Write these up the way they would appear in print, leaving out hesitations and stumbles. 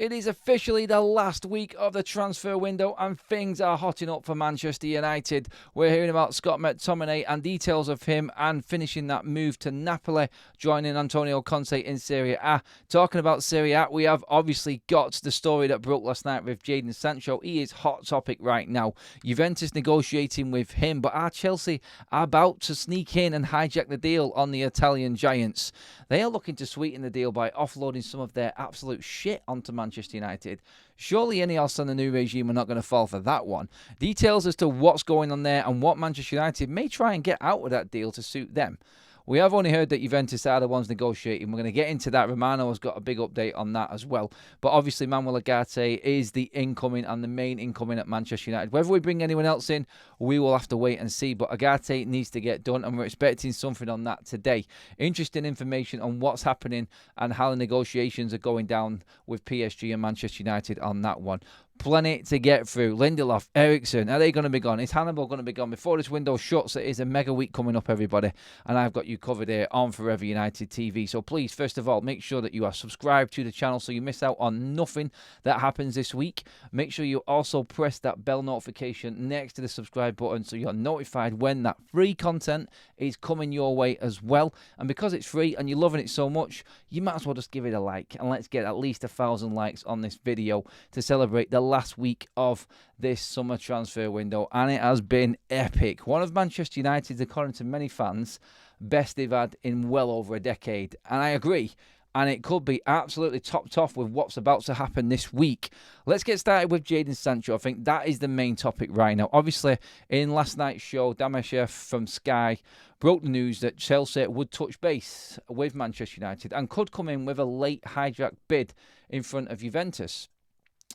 It is officially the last week of the transfer window and things are hotting up for Manchester United. We're hearing about Scott McTominay and details of him and finishing that move to Napoli, joining Antonio Conte in Serie A. Talking about Serie A, we have obviously got the story that broke last night with Jadon Sancho. He is hot topic right now. Juventus negotiating with him, but are Chelsea about to sneak in and hijack the deal on the Italian giants? They are looking to sweeten the deal by offloading some of their absolute shit onto Manchester United. Surely Ineos and the new regime are not going to fall for that one. Details as to what's going on there and what Manchester United may try and get out of that deal to suit them. We have only heard that Juventus are the ones negotiating. We're going to get into that. Romano has got a big update on that as well. But obviously, Manuel Ugarte is the incoming and the main incoming at Manchester United. Whether we bring anyone else in, we will have to wait and see. But Ugarte needs to get done, and we're expecting something on that today. Interesting information on what's happening and how the negotiations are going down with PSG and Manchester United on that one. Plenty to get through. Lindelof, Eriksen, are they going to be gone? Is Hannibal going to be gone before this window shuts? It is a mega week coming up, everybody. And I've got you covered here on Forever United TV. So please, first of all, make sure that you are subscribed to the channel so you miss out on nothing that happens this week. Make sure you also press that bell notification next to the subscribe button so you're notified when that free content is coming your way as well. And because it's free and you're loving it so much, you might as well just give it a like. And let's get at least 1,000 likes on this video to celebrate the last week of this summer transfer window, and it has been epic. One of Manchester United's, according to many fans, best they've had in well over a decade, and I agree. And it could be absolutely topped off with what's about to happen this week. Let's get started with Jadon Sancho. I think that is the main topic right now. Obviously, in last night's show, Damashef from Sky broke the news that Chelsea would touch base with Manchester United and could come in with a late hijack bid in front of Juventus.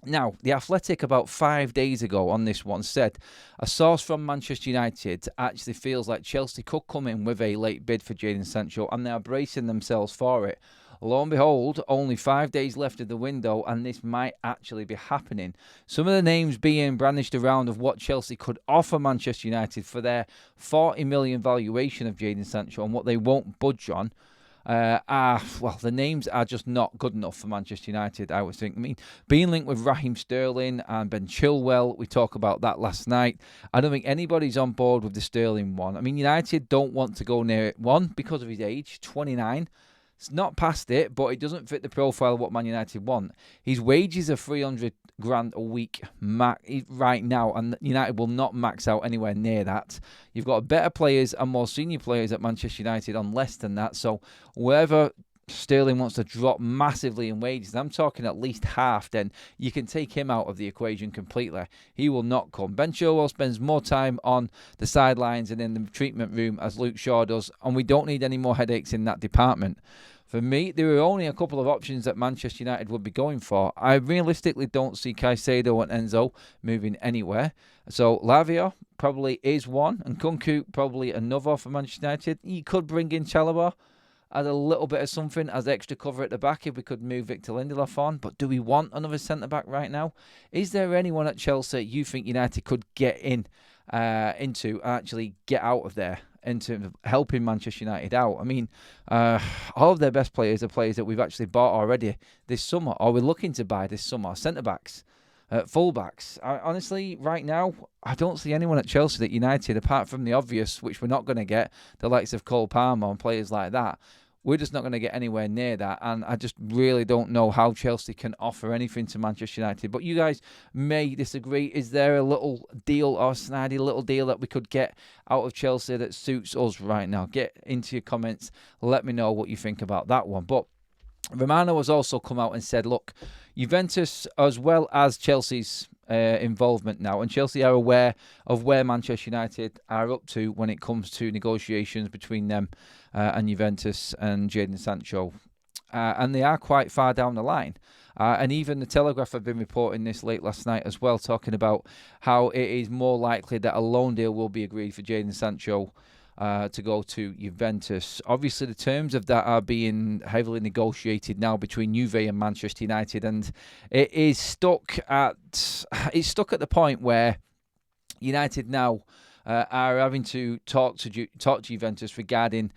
Now, The Athletic about 5 days ago on this one said a source from Manchester United actually feels like Chelsea could come in with a late bid for Jadon Sancho and they are bracing themselves for it. Lo and behold, only 5 days left of the window and this might actually be happening. Some of the names being brandished around of what Chelsea could offer Manchester United for their 40 million valuation of Jadon Sancho and what they won't budge on. The names are just not good enough for Manchester United, I would think. I mean, being linked with Raheem Sterling and Ben Chilwell, we talked about that last night. I don't think anybody's on board with the Sterling one. I mean, United don't want to go near it. One, because of his age, 29. It's not past it, but it doesn't fit the profile of what Man United want. His wages are 300 grand a week right now, and United will not max out anywhere near that. You've got better players and more senior players at Manchester United on less than that. So wherever Sterling wants to drop massively in wages, I'm talking at least half, then you can take him out of the equation completely. He will not come. Ben Chilwell spends more time on the sidelines and in the treatment room as Luke Shaw does, and we don't need any more headaches in that department. For me, there are only a couple of options that Manchester United would be going for. I realistically don't see Caicedo and Enzo moving anywhere. So Lavia probably is one, and Kunku probably another for Manchester United. You could bring in Chalobah as a little bit of something, as extra cover at the back if we could move Victor Lindelof on. But do we want another centre-back right now? Is there anyone at Chelsea you think United could get into and actually get out of there in terms of helping Manchester United out? I mean, all of their best players are players that we've actually bought already this summer, or we're looking to buy this summer. Centre-backs, full-backs. Honestly, right now, I don't see anyone at Chelsea that United, apart from the obvious, which we're not going to get, the likes of Cole Palmer and players like that. We're just not going to get anywhere near that, and I just really don't know how Chelsea can offer anything to Manchester United. But you guys may disagree. Is there a little deal or a snidey little deal that we could get out of Chelsea that suits us right now? Get into your comments. Let me know what you think about that one. But Romano has also come out and said, look, Juventus as well as Chelsea's involvement now, and Chelsea are aware of where Manchester United are up to when it comes to negotiations between them and Juventus and Jadon Sancho, and they are quite far down the line. And even the Telegraph have been reporting this late last night as well, talking about how it is more likely that a loan deal will be agreed for Jadon Sancho to go to Juventus. Obviously, the terms of that are being heavily negotiated now between Juve and Manchester United, and it is stuck at the point where United now are having to talk to Juventus regarding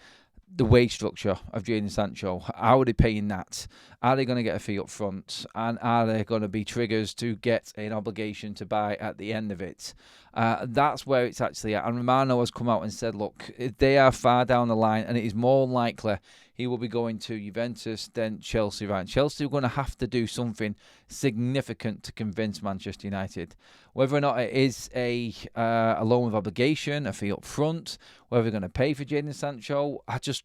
the wage structure of Jadon Sancho. How are they paying that? Are they going to get a fee up front? And are there going to be triggers to get an obligation to buy at the end of it? That's where it's actually at. And Romano has come out and said, look, they are far down the line, and it is more likely he will be going to Juventus than Chelsea. Right? Chelsea are going to have to do something significant to convince Manchester United. Whether or not it is a loan with obligation, a fee up front, whether they're going to pay for Jadon Sancho,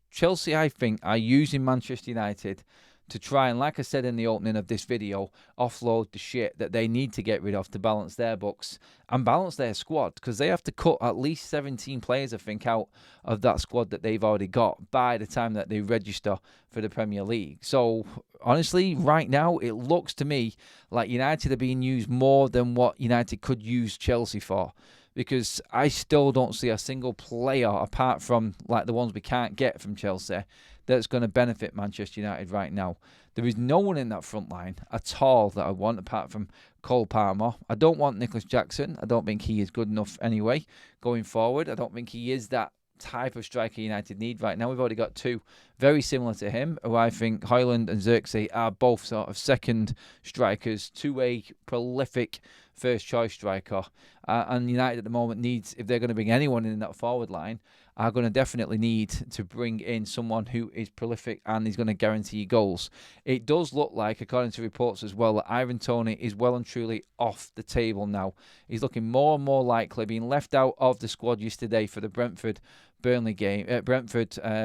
Chelsea, I think, are using Manchester United to try and, like I said in the opening of this video, offload the shit that they need to get rid of to balance their books and balance their squad, because they have to cut at least 17 players, I think, out of that squad that they've already got by the time that they register for the Premier League. So, honestly, right now, it looks to me like United are being used more than what United could use Chelsea for, because I still don't see a single player, apart from like the ones we can't get from Chelsea, that's going to benefit Manchester United right now. There is no one in that front line at all that I want, apart from Cole Palmer. I don't want Nicholas Jackson. I don't think he is good enough anyway going forward. I don't think he is that type of striker United need right now. We've already got two very similar to him, who I think Højlund and Xerxes are both sort of second strikers to a prolific first choice striker. And United at the moment needs, if they're going to bring anyone in that forward line, are going to definitely need to bring in someone who is prolific and is going to guarantee goals. It does look like, according to reports as well, that Ivan Toney is well and truly off the table now. He's looking more and more likely being left out of the squad yesterday for the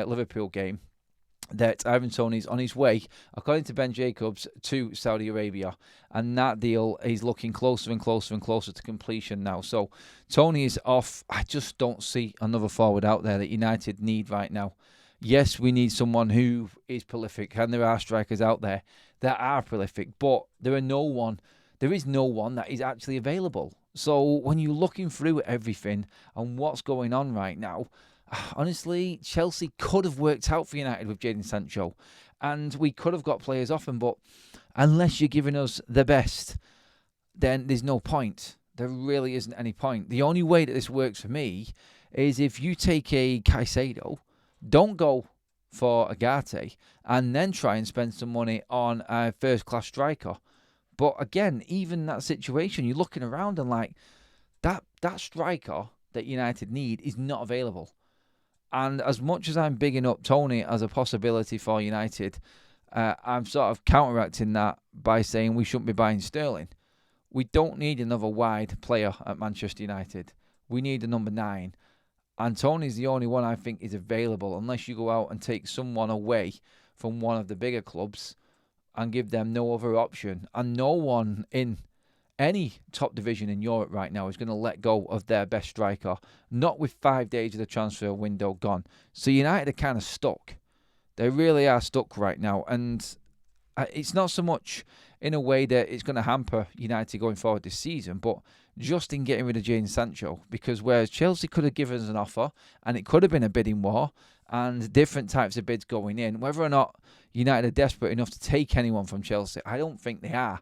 Liverpool game. That Ivan Toney is on his way, according to Ben Jacobs, to Saudi Arabia. And that deal is looking closer and closer and closer to completion now. So Toney is off. I just don't see another forward out there that United need right now. Yes, we need someone who is prolific, and there are strikers out there that are prolific, but there is no one that is actually available. So when you're looking through everything and what's going on right now, honestly, Chelsea could have worked out for United with Jadon Sancho, and we could have got players off him, but unless you're giving us the best, then there's no point. There really isn't any point. The only way that this works for me is if you take a Caicedo, don't go for Ugarte, and then try and spend some money on a first-class striker. But again, even that situation, you're looking around and like, that striker that United need is not available. And as much as I'm bigging up Toney as a possibility for United, I'm sort of counteracting that by saying we shouldn't be buying Sterling. We don't need another wide player at Manchester United. We need a number 9. And Toney's the only one I think is available, unless you go out and take someone away from one of the bigger clubs and give them no other option. And no one in any top division in Europe right now is going to let go of their best striker, not with 5 days of the transfer window gone. So United are kind of stuck. They really are stuck right now. And it's not so much in a way that it's going to hamper United going forward this season, but just in getting rid of Jadon Sancho. Because whereas Chelsea could have given us an offer, and it could have been a bidding war, and different types of bids going in, whether or not United are desperate enough to take anyone from Chelsea, I don't think they are.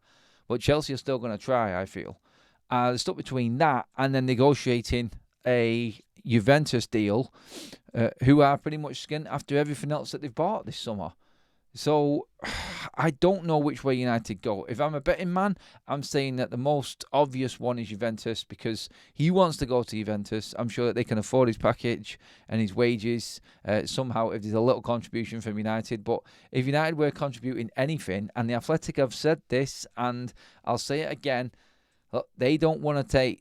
But Chelsea are still going to try, I feel. They're stuck between that and then negotiating a Juventus deal, who are pretty much skint after everything else that they've bought this summer. So I don't know which way United go. If I'm a betting man, I'm saying that the most obvious one is Juventus, because he wants to go to Juventus. I'm sure that they can afford his package and his wages somehow if there's a little contribution from United. But if United were contributing anything, and the Athletic have said this, and I'll say it again, they don't want to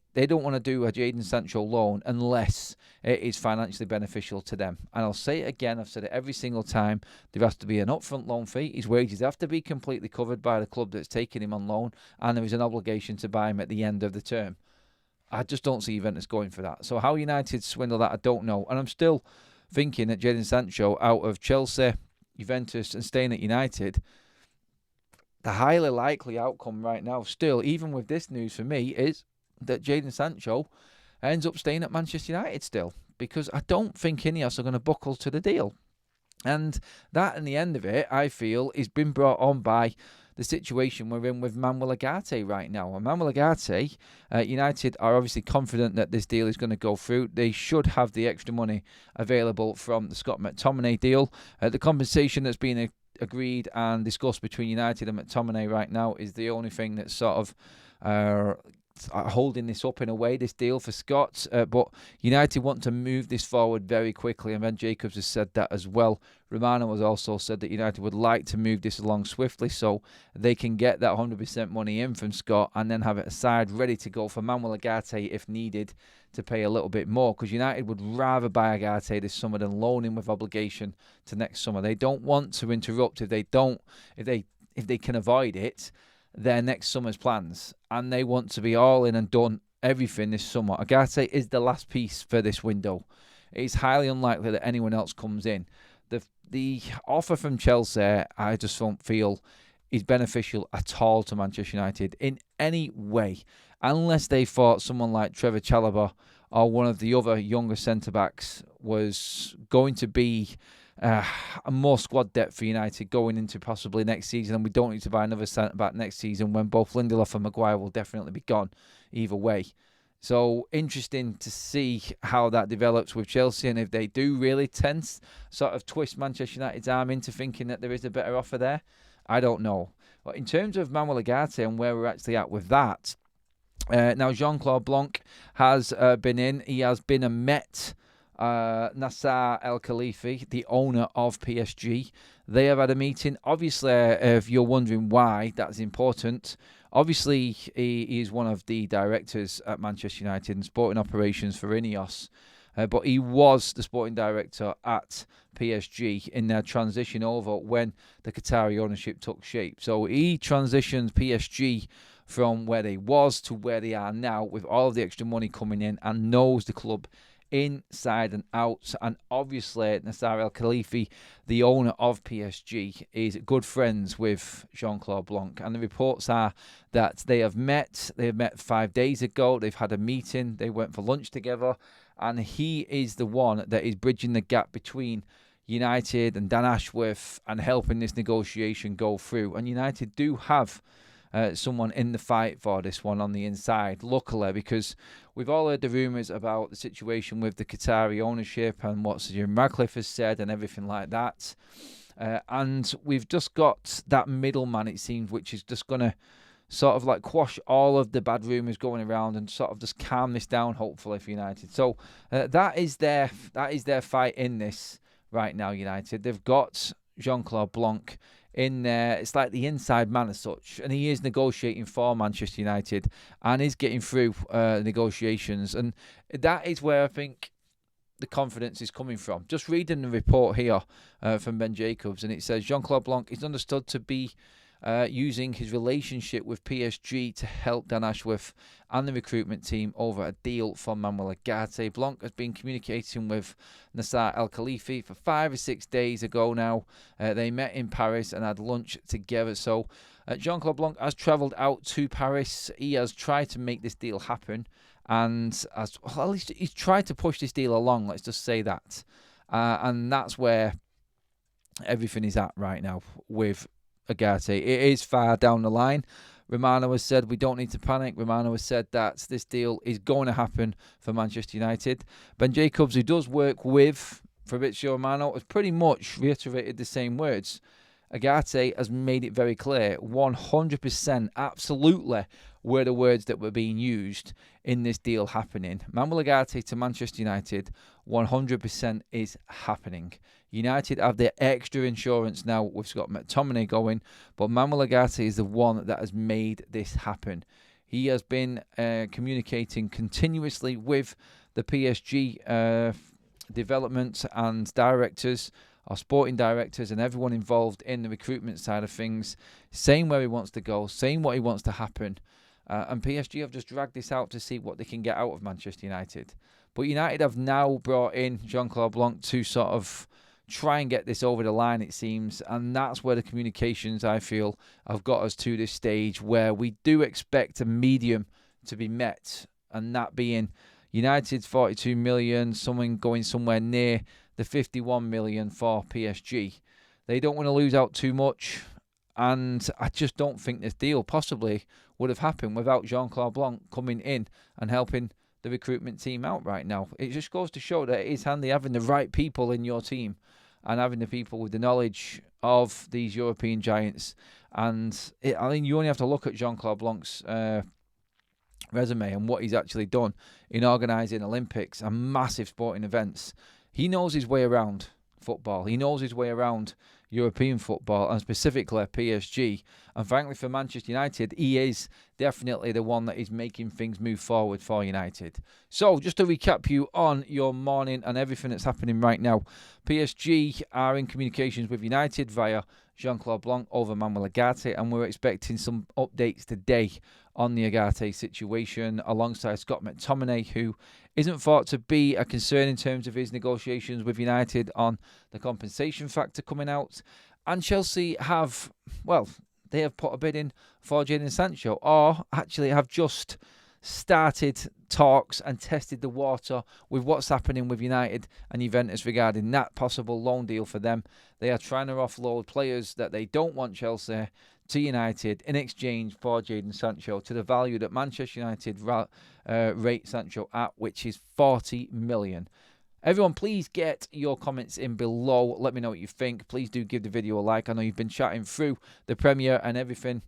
do a Jadon Sancho loan unless it is financially beneficial to them. And I'll say it again, I've said it every single time, there has to be an upfront loan fee. His wages have to be completely covered by the club that's taking him on loan, and there is an obligation to buy him at the end of the term. I just don't see Juventus going for that. So how United swindle that, I don't know. And I'm still thinking that Jadon Sancho out of Chelsea, Juventus and staying at United, the highly likely outcome right now, still, even with this news for me, is that Jadon Sancho ends up staying at Manchester United still, because I don't think Ineos are going to buckle to the deal. And that, in the end of it, I feel, is been brought on by the situation we're in with Manuel Ugarte right now. And Manuel Ugarte, United are obviously confident that this deal is going to go through. They should have the extra money available from the Scott McTominay deal. The compensation that's been agreed and discussed between United and McTominay right now is the only thing that's sort of holding this up in a way, this deal for Scott. But United want to move this forward very quickly, and Ben Jacobs has said that as well. Romano has also said that United would like to move this along swiftly so they can get that 100% money in from Scott and then have it aside ready to go for Manuel Ugarte if needed to pay a little bit more, because United would rather buy Ugarte this summer than loan him with obligation to next summer. They don't want to interrupt if they can avoid it, their next summer's plans, and they want to be all in and done everything this summer. Ugarte is the last piece for this window. It's highly unlikely that anyone else comes in. The offer from Chelsea, I just don't feel is beneficial at all to Manchester United in any way, unless they thought someone like Trevor Chalobah or one of the other younger centre-backs was going to be a more squad depth for United going into possibly next season, and we don't need to buy another centre-back next season when both Lindelof and Maguire will definitely be gone either way. So interesting to see how that develops with Chelsea, and if they do really sort of twist Manchester United's arm into thinking that there is a better offer there, I don't know. But in terms of Manuel Ugarte and where we're actually at with that, now Jean-Claude Blanc has been in. He has been a Met. Nasser El Khelaïfi, the owner of PSG, they have had a meeting. Obviously, if you're wondering why that's important, obviously he is one of the directors at Manchester United and sporting operations for Ineos, but he was the sporting director at PSG in their transition over when the Qatari ownership took shape. So he transitioned PSG from where they was to where they are now with all of the extra money coming in and knows the club inside and out. And obviously Nasser El Khelaïfi, the owner of PSG, is good friends with Jean-Claude Blanc, and the reports are that they have met 5 days ago. They've had a meeting, they went for lunch together, and he is the one that is bridging the gap between United and Dan Ashworth and helping this negotiation go through. And United do have someone in the fight for this one on the inside, luckily, because we've all heard the rumours about the situation with the Qatari ownership and what Sir Jim Ratcliffe has said and everything like that. And we've just got that middleman, it seems, which is just going to sort of like quash all of the bad rumours going around and sort of just calm this down, hopefully, for United. So that is their fight in this right now, United. They've got Jean-Claude Blanc in there. It's like the inside man as such, and he is negotiating for Manchester United and is getting through negotiations, and that is where I think the confidence is coming from. Just reading the report here from Ben Jacobs, and it says Jean-Claude Blanc is understood to be using his relationship with PSG to help Dan Ashworth and the recruitment team over a deal for Manuel Ugarte. Blanc has been communicating with Nasser El Khelaïfi for 5 or 6 days ago now. They met in Paris and had lunch together. So Jean-Claude Blanc has travelled out to Paris. He has tried to make this deal happen, and at least he's tried to push this deal along, let's just say that. And that's where everything is at right now with Ugarte. It is far down the line. Romano has said we don't need to panic. Romano has said that this deal is going to happen for Manchester United. Ben Jacobs, who does work with Fabrizio Romano, has pretty much reiterated the same words. Ugarte has made it very clear, 100%, absolutely, were the words that were being used in this deal happening. Manuel Ugarte to Manchester United, 100% is happening. United have their extra insurance now with Scott McTominay going, but Manuel Ugarte is the one that has made this happen. He has been communicating continuously with the PSG development and directors, our sporting directors, and everyone involved in the recruitment side of things, saying where he wants to go, saying what he wants to happen. And PSG have just dragged this out to see what they can get out of Manchester United. But United have now brought in Jean-Claude Blanc to sort of try and get this over the line, it seems. And that's where the communications, I feel, have got us to this stage where we do expect a medium to be met. And that being United's 42 million, someone going somewhere near the 51 million for PSG. They don't want to lose out too much, and I just don't think this deal possibly would have happened without Jean-Claude Blanc coming in and helping the recruitment team out right now. It just goes to show that it is handy having the right people in your team and having the people with the knowledge of these European giants. And I mean, you only have to look at Jean-Claude Blanc's resume and what he's actually done in organising Olympics and massive sporting events. He knows his way around football. He knows his way around European football, and specifically PSG. And frankly, for Manchester United, he is definitely the one that is making things move forward for United. So, just to recap you on your morning and everything that's happening right now, PSG are in communications with United via Jean-Claude Blanc over Manuel Ugarte, and we're expecting some updates today on the Ugarte situation alongside Scott McTominay, who isn't thought to be a concern in terms of his negotiations with United on the compensation factor coming out. And Chelsea have, well, they have put a bid in for Jadon Sancho, or actually have just started talks and tested the water with what's happening with United and Juventus regarding that possible loan deal for them. They are trying to offload players that they don't want Chelsea to United in exchange for Jadon Sancho to the value that Manchester United rate Sancho at, which is 40 million. Everyone, please get your comments in below. Let me know what you think. Please do give the video a like. I know you've been chatting through the premiere and everything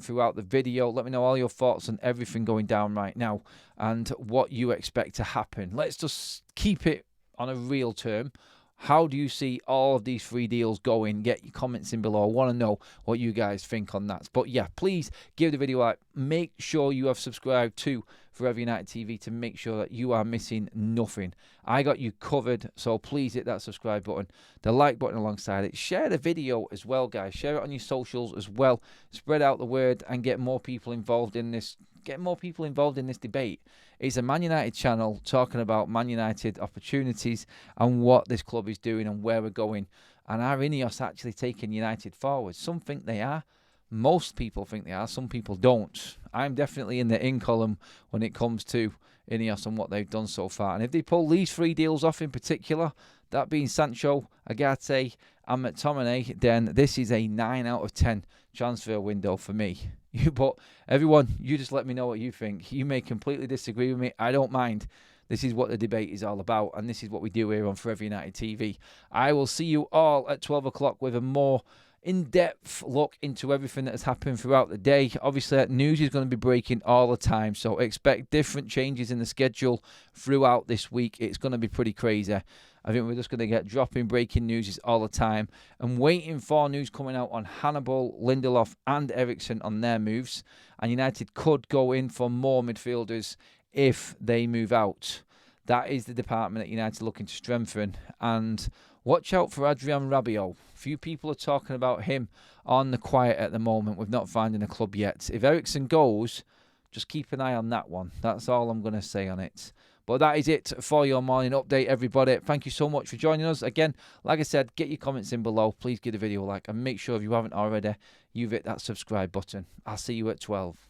throughout the video. Let me know all your thoughts on everything going down right now and what you expect to happen. Let's just keep it on a real term. How do you see all of these free deals going? Get your comments in below. I want to know what you guys think on that. But yeah, please give the video a like. Make sure you have subscribed to Forever United TV to make sure that you are missing nothing. I got you covered, so please hit that subscribe button, the like button alongside it. Share the video as well, guys. Share it on your socials as well. Spread out the word and get more people involved in this. Get more people involved in this debate. It's a Man United channel talking about Man United opportunities and what this club is doing and where we're going. And are Ineos actually taking United forward? Some think they are. Most people think they are. Some people don't. I'm definitely in the in column when it comes to Ineos and what they've done so far. And if they pull these three deals off in particular, that being Sancho, Ugarte and McTominay, then this is a 9 out of 10 transfer window for me. But everyone, you just let me know what you think. You may completely disagree with me. I don't mind. This is what the debate is all about, and this is what we do here on Forever United TV. I will see you all at 12 o'clock with a more in-depth look into everything that has happened throughout the day. Obviously, news is going to be breaking all the time, so expect different changes in the schedule throughout this week. It's going to be pretty crazy. I think we're just going to get dropping breaking news all the time and waiting for news coming out on Hannibal, Lindelof and Eriksen on their moves. And United could go in for more midfielders if they move out. That is the department that United are looking to strengthen. And watch out for Adrien Rabiot. Few people are talking about him on the quiet at the moment with not finding a club yet. If Eriksen goes, just keep an eye on that one. That's all I'm going to say on it. But that is it for your morning update, everybody. Thank you so much for joining us. Again, like I said, get your comments in below. Please give the video a like. And make sure if you haven't already, you've hit that subscribe button. I'll see you at 12.